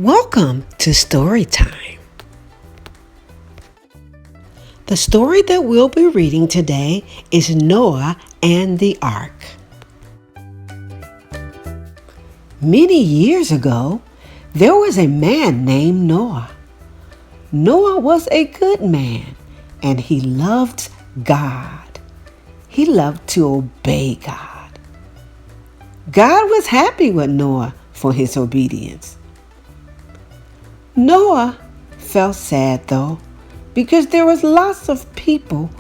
Welcome to Story Time. The story that we'll be reading today is Noah and the Ark. Many years ago, there was a man named Noah. Noah was a good man, and he loved God. He loved to obey God. God was happy with Noah for his obedience. Noah felt sad though, because there was lots of people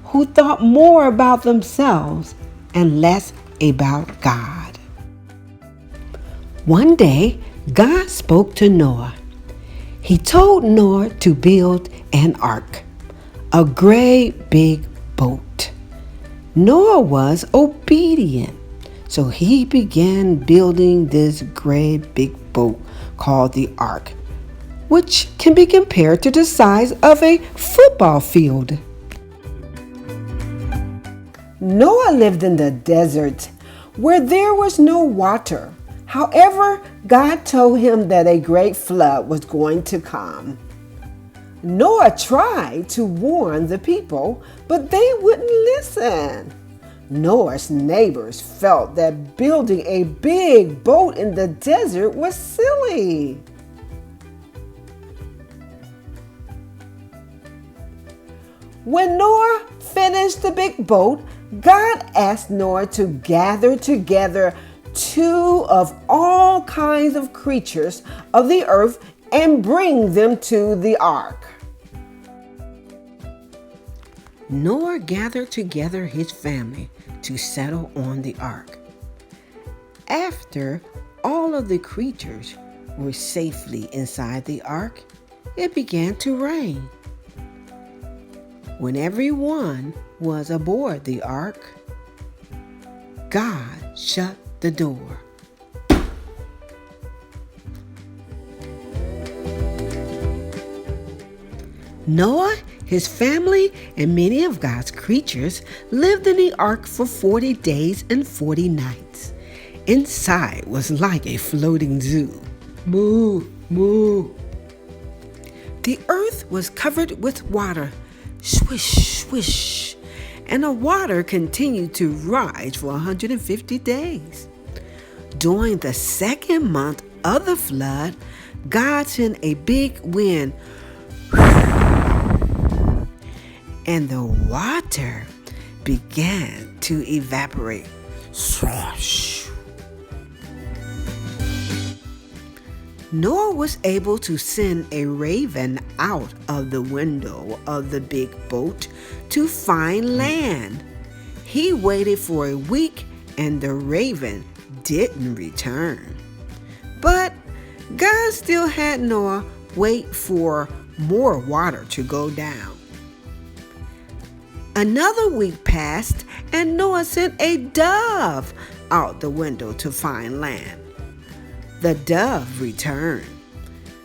who thought more about themselves and less about God. One day, God spoke to Noah. He told Noah to build an ark, a great big boat. Noah was obedient, so he began building this great big boat called the ark, which can be compared to the size of a football field. Noah lived in the desert where there was no water. However, God told him that a great flood was going to come. Noah tried to warn the people, but they wouldn't listen. Noah's neighbors felt that building a big boat in the desert was silly. When Noah finished the big boat, God asked Noah to gather together 2 of all kinds of creatures of the earth and bring them to the ark. Noah gathered together his family to settle on the ark. After all of the creatures were safely inside the ark, it began to rain. When everyone was aboard the ark, God shut the door. Noah, his family, and many of God's creatures lived in the ark for 40 days and 40 nights. Inside was like a floating zoo. Moo, moo. The earth was covered with water. Swish, swish, and the water continued to rise for 150 days. During the second month of the flood, God sent a big wind, and the water began to evaporate. Swash. Noah was able to send a raven out of the window of the big boat to find land. He waited for a week and the raven didn't return. But God still had Noah wait for more water to go down. Another week passed and Noah sent a dove out the window to find land. The dove returned.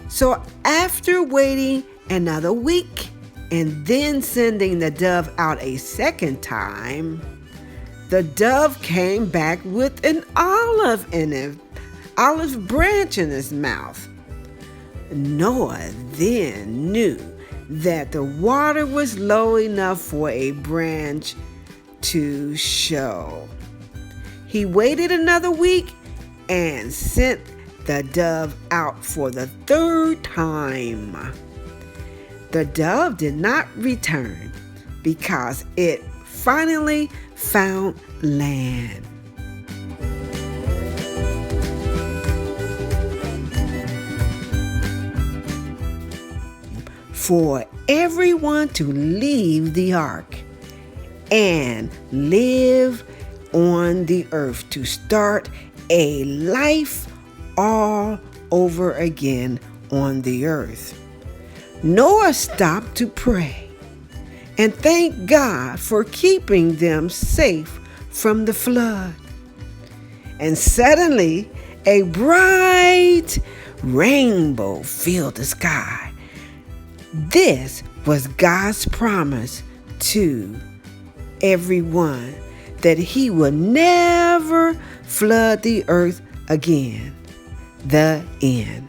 So after waiting another week and then sending the dove out a second time, the dove came back with an olive branch in his mouth. Noah then knew that the water was low enough for a branch to show. He waited another week and sent the dove out for the 3rd time. The dove did not return because it finally found land. For everyone to leave the ark and live on the earth to start a life all over again on the earth. Noah stopped to pray and thank God for keeping them safe from the flood. And suddenly, a bright rainbow filled the sky. This was God's promise to everyone that He would never flood the earth again. The end.